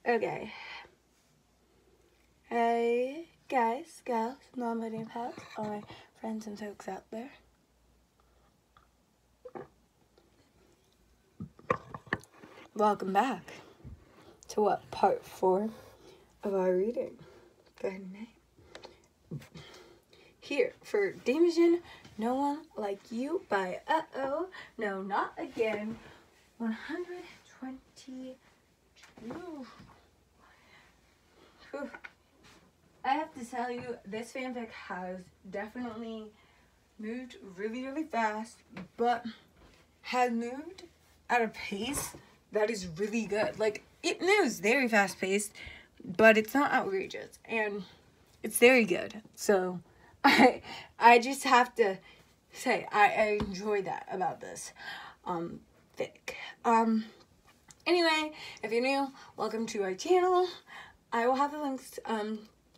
Okay. Hey, guys, gals, non-binary pals, all my friends and folks out there. Welcome back to what, part 4 of our reading. Good night. Here for Damijon, No One Like You by No, Not Again, 122. Whew. I have to tell you, this fanfic has definitely moved really, really fast, but has moved at a pace that is really good. Like, it moves very fast paced, but it's not outrageous, and it's very good. So I just have to say I enjoy that about this fic. Anyway, if you're new, welcome to our channel. I will have the links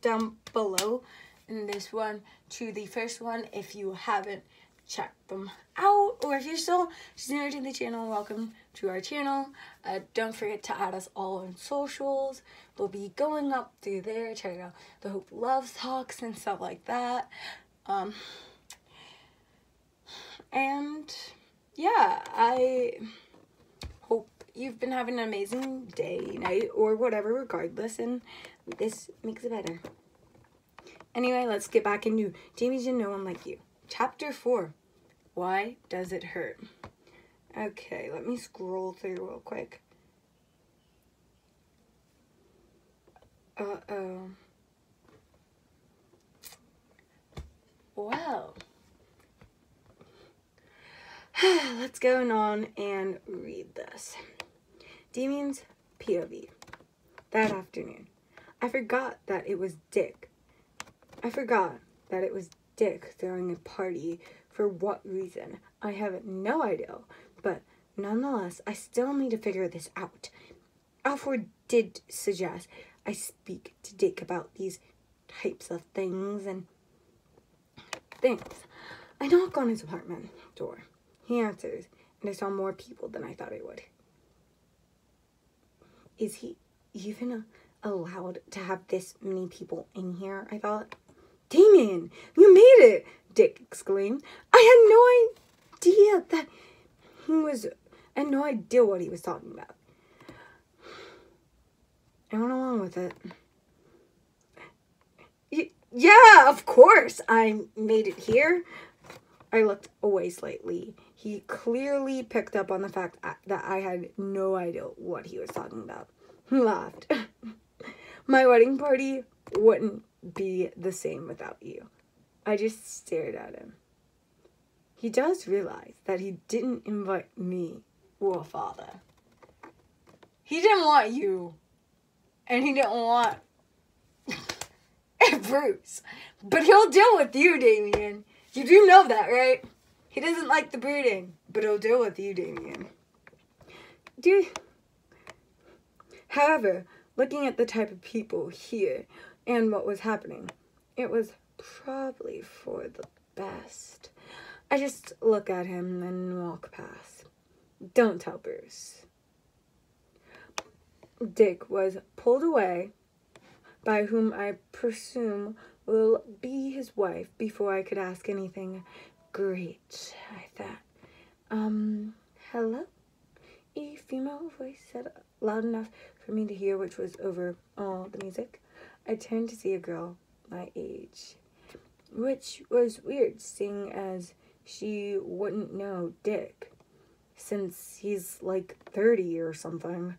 down below in this one to the first one if you haven't checked them out, or if you're still just new to the channel, welcome to our channel. Don't forget to add us all on socials. They'll be going up through there. Check out the Hope Love Talks and stuff like that. And yeah, I hope you've been having an amazing day, night, or whatever, regardless, and this makes it better. Anyway, let's get back into Damijon, No One Like You. Chapter 4, Why Does It Hurt? Okay, let me scroll through real quick. Well, let's go on and read this. Damijon's POV. That afternoon, I forgot that it was Dick throwing a party. For what reason, I have no idea, but nonetheless, I still need to figure this out. Alfred did suggest I speak to Dick about these types of things. I knock on his apartment door. He answers, and I saw more people than I thought I would. Is he even allowed to have this many people in here? I thought. Damijon, you made it! Dick exclaimed. I had no idea what he was talking about. I went along with it. Yeah, of course I made it here. I looked away slightly. He clearly picked up on the fact that I had no idea what he was talking about. He laughed. My wedding party wouldn't be the same without you. I just stared at him. He does realize that he didn't invite me or father. He didn't want you. And he didn't want Bruce. But he'll deal with you, Damijon. You do know that, right? He doesn't like the brooding, but he'll deal with you, Damijon. However, looking at the type of people here and what was happening, it was probably for the best. I just look at him and walk past. Don't tell Bruce. Dick was pulled away by whom I presume will be his wife before I could ask anything. Great, I thought. Hello? A female voice said loud enough for me to hear, which was over all the music. I turned to see a girl my age, which was weird, seeing as she wouldn't know Dick, since he's like 30 or something.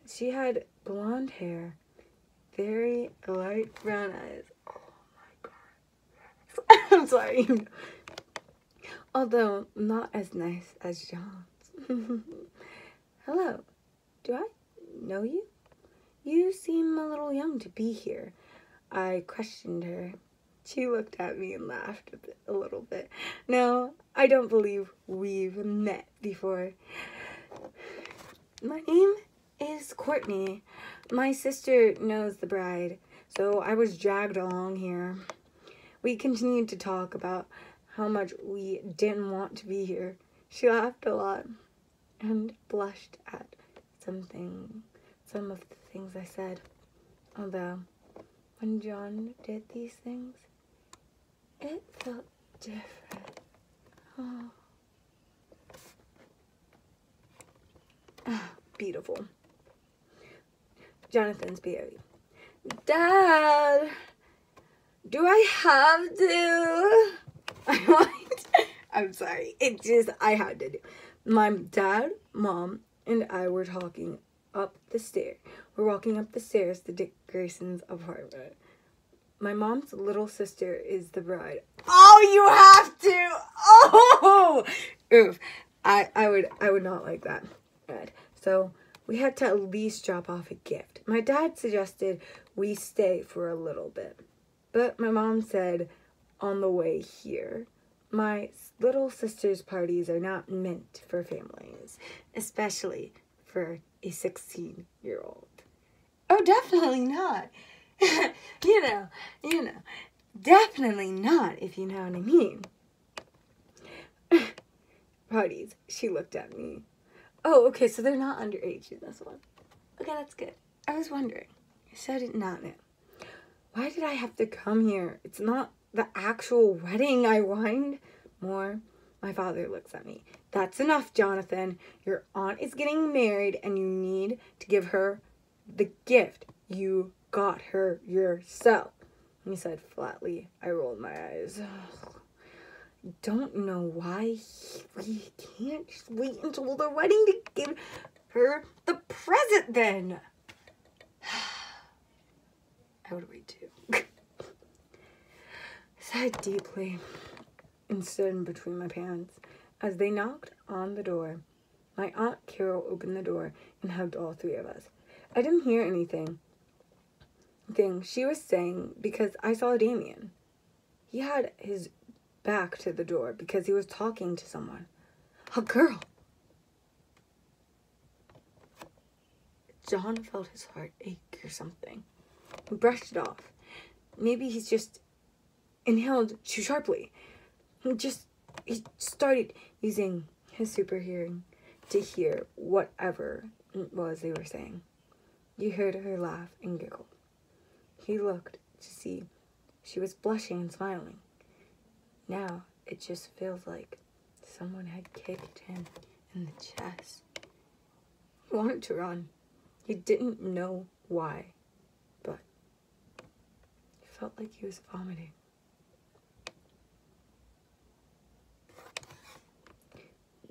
She had blonde hair, very light brown eyes. Oh my god. I'm sorry. Although not as nice as John's. Hello. Do I know you? You seem a little young to be here. I questioned her. She looked at me and laughed a little bit. No, I don't believe we've met before. My name is Courtney. My sister knows the bride, so I was dragged along here. We continued to talk about how much we didn't want to be here. She laughed a lot and blushed at some of the things I said. Although, when John did these things, it felt different. Oh. Beautiful. Jonathan's POV. Dad, do I have to? I'm sorry. I had to do. My dad, mom, and I were talking up the stairs. We're walking up the stairs to Dick Grayson's apartment. My mom's little sister is the bride. Oh, you have to! Oh! Oof. I would not like that. Right. So we had to at least drop off a gift. My dad suggested we stay for a little bit. But my mom said on the way here, my little sister's parties are not meant for families, especially for a 16-year-old. Oh, definitely not. you know, definitely not, if you know what I mean. Parties, she looked at me. Oh, okay, so they're not underage in this one. Okay, that's good. I was wondering. You said it not now. Why did I have to come here? It's not the actual wedding I whined. More, my father looks at me. That's enough, Jonathan. Your aunt is getting married and you need to give her the gift you got her yourself. He said flatly. I rolled my eyes. Don't know why we can't just wait until the wedding to give her the present then. I would wait too. Sighed deeply and stood in between my parents as they knocked on the door. My Aunt Carol opened the door and hugged all three of us. I didn't hear anything she was saying because I saw Damijon. He had his back to the door because he was talking to someone. A girl. John felt his heart ache or something. He brushed it off. Maybe he's just inhaled too sharply. He started using his super hearing to hear whatever it was they were saying. You heard her laugh and giggle. He looked to see she was blushing and smiling. Now it just feels like someone had kicked him in the chest. He wanted to run. He didn't know why, but it felt like he was vomiting.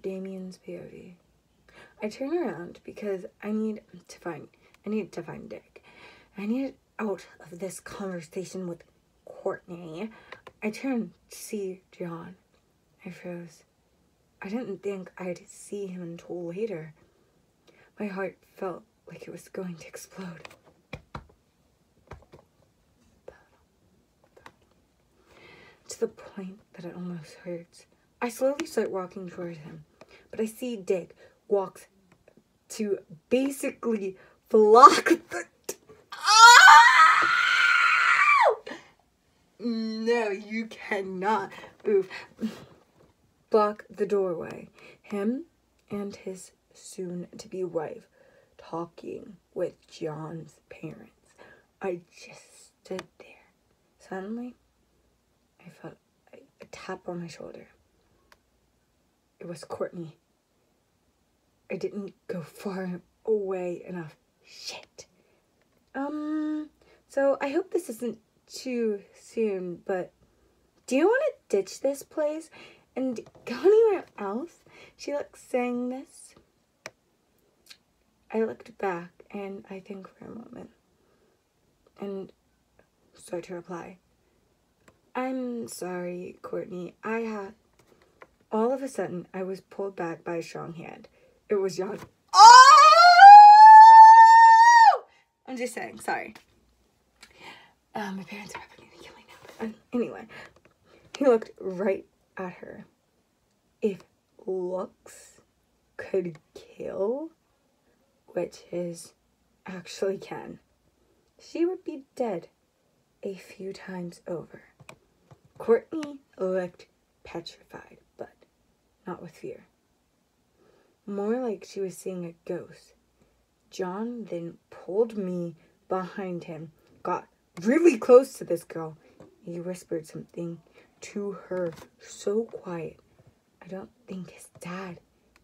Damijon's POV. I turn around because I need to find Dick. I needed out of this conversation with Courtney. I turned to see John. I froze. I didn't think I'd see him until later. My heart felt like it was going to explode. To the point that it almost hurts. I slowly start walking towards him, but I see Dick walks to basically block the... No, you cannot. Oof. Block the doorway. Him and his soon-to-be wife talking with John's parents. I just stood there. Suddenly, I felt a tap on my shoulder. It was Courtney. I didn't go far away enough. Shit. So I hope this isn't too soon, but do you want to ditch this place and go anywhere else? She looks saying this. I looked back and I think for a moment and start to reply. I'm sorry, Courtney. All of a sudden, I was pulled back by a strong hand. It was John. Oh! I'm just saying, sorry. My parents are probably gonna kill me now. But anyway, he looked right at her. If looks could kill, which is actually can, she would be dead a few times over. Courtney looked petrified, but not with fear. More like she was seeing a ghost. John then pulled me behind him, got really close to this girl. He whispered something to her so quiet. I don't think his dad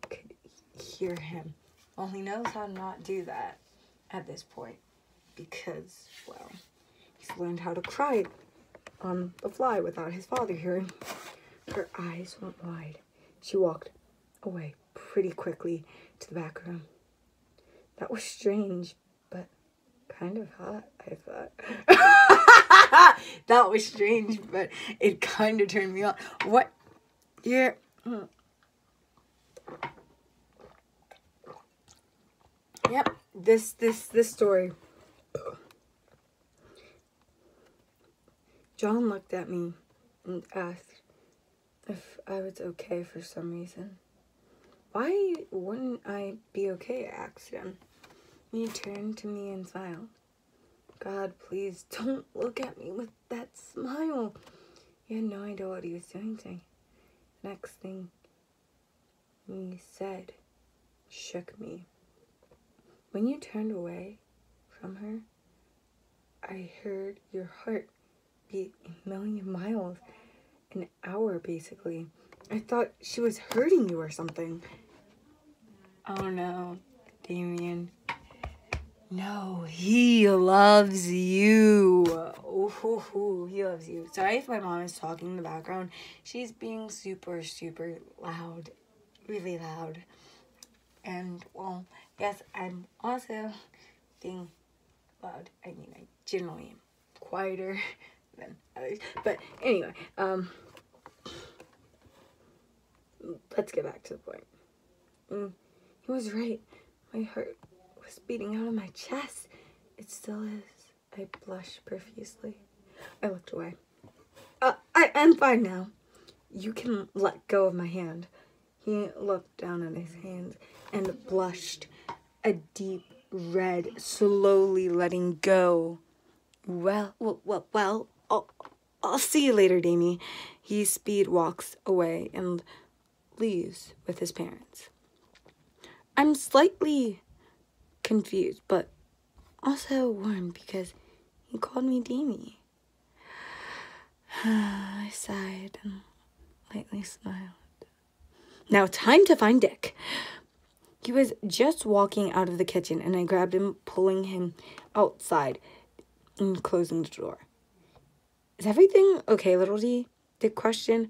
could hear him. Well, he knows how to not do that at this point because, well, he's learned how to cry on the fly without his father hearing. Her eyes went wide. She walked away pretty quickly to the back room. That was strange, but kind of hot, I thought. That was strange, but it kind of turned me on. What? Yeah. Yep. This story. John looked at me and asked if I was okay for some reason. Why wouldn't I be okay? I asked him. He turned to me and smiled. God, please don't look at me with that smile. He had no idea what he was doing to me. Next thing he said shook me. When you turned away from her, I heard your heart beat a million miles an hour, basically. I thought she was hurting you or something. Oh no, Damijon. No, he loves you. Ooh, he loves you. Sorry if my mom is talking in the background. She's being super, super loud. Really loud. And, well, yes, I'm also being loud. I mean, I generally am quieter than others. But anyway, let's get back to the point. He was right. My heart was beating out of my chest. It still is. I blushed profusely. I looked away. I'm fine now. You can let go of my hand. He looked down at his hands and blushed a deep red, slowly letting go. Well, I'll see you later, Damie. He speed walks away and leaves with his parents. I'm slightly confused, but also warm because he called me Damie. I sighed and lightly smiled. Now time to find Dick. He was just walking out of the kitchen and I grabbed him, pulling him outside and closing the door. Is everything okay, little D? Dick questioned.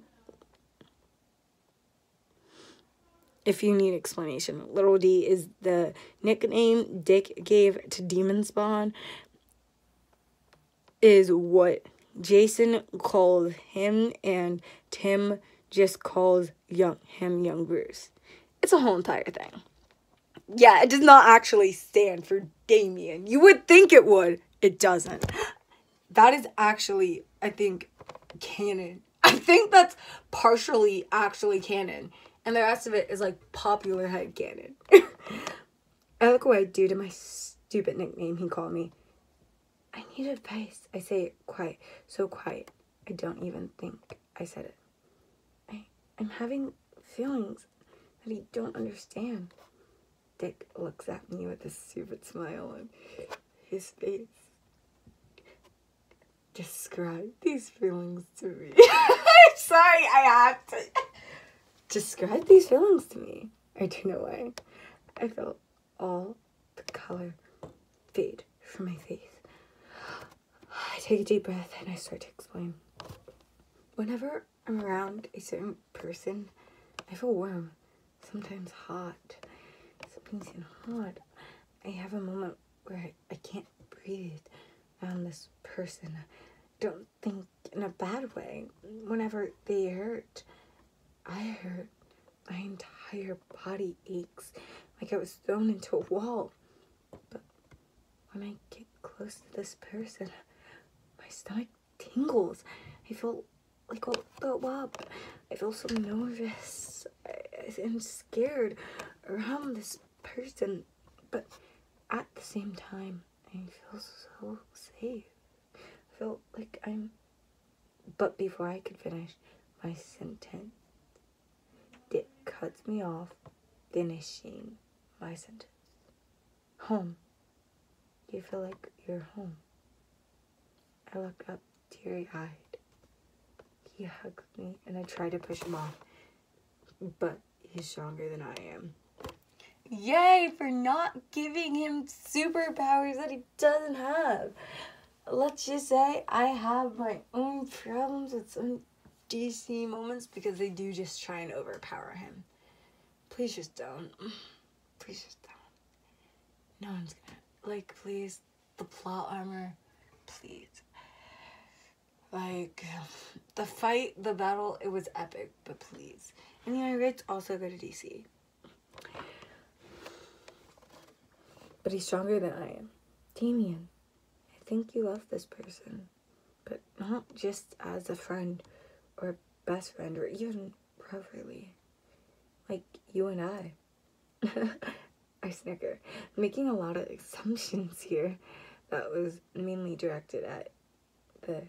If you need explanation, Little D is the nickname Dick gave to Demon Spawn. Is what Jason calls him and Tim just calls young Bruce. It's a whole entire thing. Yeah, it does not actually stand for Damijon. You would think it would. It doesn't. That is actually, I think, canon. I think that's partially actually canon. And the rest of it is like popular headcanon. I look away due to my stupid nickname he called me. I need advice. I say it quiet. So quiet. I don't even think I said it. I'm having feelings that I don't understand. Dick looks at me with a stupid smile on his face. Describe these feelings to me. I'm sorry, I have to. Describe these feelings to me. I don't know why. I felt all the color fade from my face. I take a deep breath and I start to explain. Whenever I'm around a certain person, I feel warm, sometimes hot. Sometimes even hot. I have a moment where I can't breathe around this person. Don't think in a bad way. Whenever they hurt, I hurt. My entire body aches like I was thrown into a wall. But when I get close to this person, my stomach tingles. I feel like I'll throw up. I feel so nervous and scared around this person. But at the same time, I feel so safe. I feel like I'm... But before I could finish my sentence, Dick cuts me off, finishing my sentence. Home. You feel like you're home. I look up, teary-eyed. He hugs me, and I try to push him off. But he's stronger than I am. Yay for not giving him superpowers that he doesn't have. Let's just say I have my own problems with some DC moments because they do just try and overpower him. Please just don't. Please just don't. No one's gonna. Like, please. The plot armor. Please. Like, the fight, the battle, it was epic, but please. And the United also go to DC. But he's stronger than I am. Damijon, I think you love this person. But not just as a friend or best friend or even brotherly. Like you and I. I snicker. Making a lot of assumptions here. That was mainly directed at the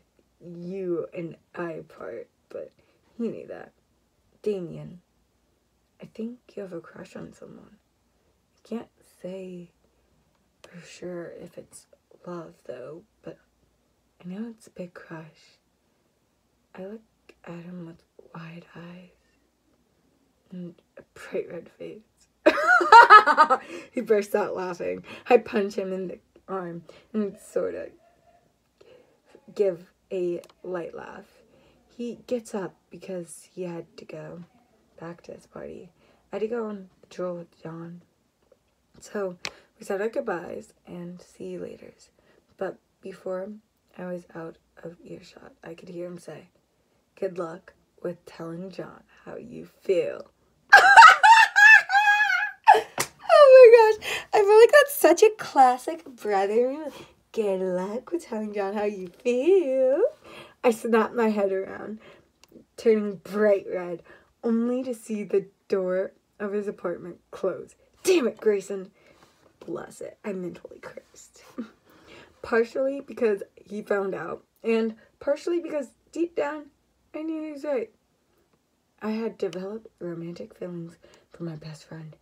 you and I part. But you knew that. Damijon, I think you have a crush on someone. I can't say for sure if it's love though, but I know it's a big crush. I look at him with wide eyes and a bright red face. He bursts out laughing. I punch him in the arm and sort of give a light laugh. He gets up because he had to go back to his party. I had to go on patrol with John. So we said our goodbyes and see you later. But before I was out of earshot, I could hear him say, "Good luck with telling John how you feel." Oh my gosh, I feel like that's such a classic brother. Good luck with telling John how you feel. I snapped my head around, turning bright red, only to see the door of his apartment close. Damn it, Grayson. Bless it, I mentally cursed. Partially because he found out, and partially because deep down, I knew he was right. I had developed romantic feelings for my best friend.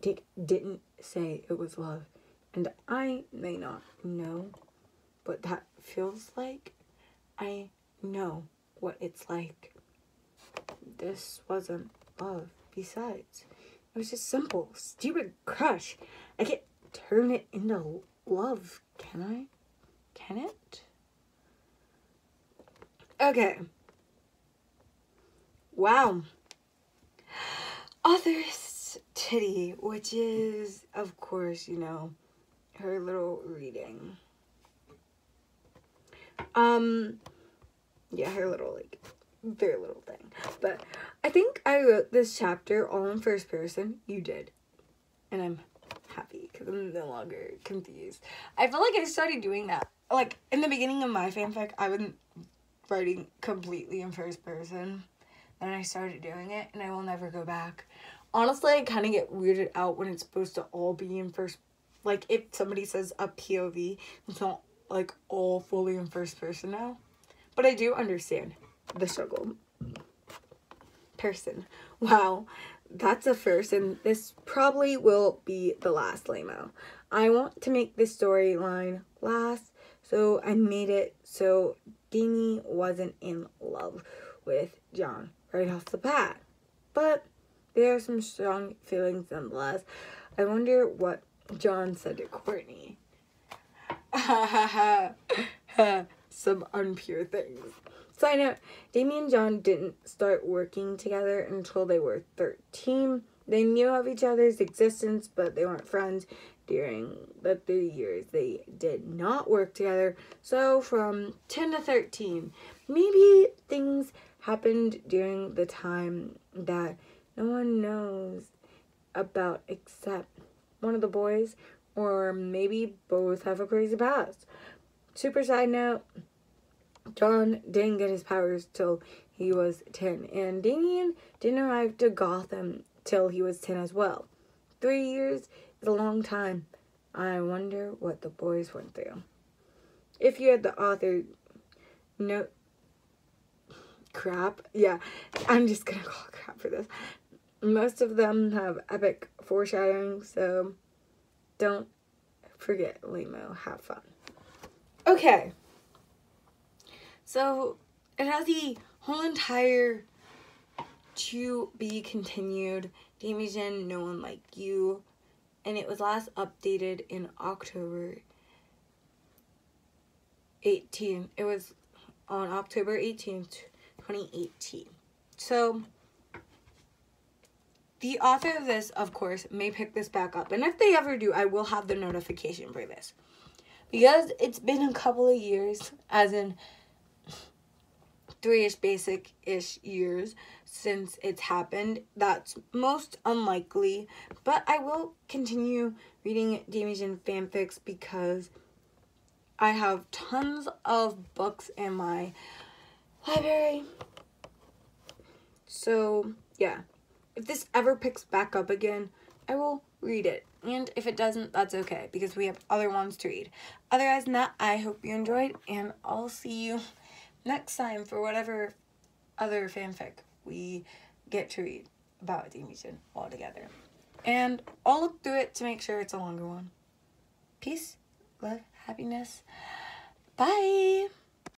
Dick didn't say it was love, and I may not know what that feels like. I know what it's like. This wasn't love. Besides, it was just simple, stupid crush. I can't turn it into love, can I? Can it? Okay. Wow. Author's titty, which is, of course, you know, her little reading. Yeah, her little, like, very little thing. But I think I wrote this chapter all in first person. You did. And I'm happy because I'm no longer confused. I feel like I started doing that. Like, in the beginning of my fanfic, I wasn't writing completely in first person. Then I started doing it, and I will never go back. Honestly, I kind of get weirded out when it's supposed to all be in first. Like, if somebody says a POV, it's not, like, all fully in first person now. But I do understand the struggle. Person. Wow. That's a first, and this probably will be the last lame-o. I want to make this storyline last, so I made it so Dami wasn't in love with John right off the bat. But there are some strong feelings nonetheless. I wonder what John said to Courtney. Some unpure things. Side note, Dami and John didn't start working together until they were 13. They knew of each other's existence, but they weren't friends during the 3 years they did not work together. So from 10 to 13, maybe things happened during the time that no one knows about except one of the boys, or maybe both have a crazy past. Super side note, John didn't get his powers till he was 10, and Damijon didn't arrive to Gotham till he was 10 as well. 3 years is a long time. I wonder what the boys went through. If you had the author note crap, yeah, I'm just gonna call it crap for this. Most of them have epic foreshadowing, so don't forget lame-o, have fun. Okay. So, it has the whole entire to be continued Damijon, No One Like You, and it was last updated in October 18th. It was on October 18th, 2018. So, the author of this, of course, may pick this back up. And if they ever do, I will have the notification for this. Because it's been a couple of years, as in 3-ish basic-ish years since it's happened. That's most unlikely. But I will continue reading Damijon fanfics because I have tons of books in my library. So, yeah. If this ever picks back up again, I will read it. And if it doesn't, that's okay, because we have other ones to read. Otherwise than that, I hope you enjoyed, and I'll see you next time for whatever other fanfic we get to read about Damijon all together. And I'll look through it to make sure it's a longer one. Peace, love, happiness. Bye!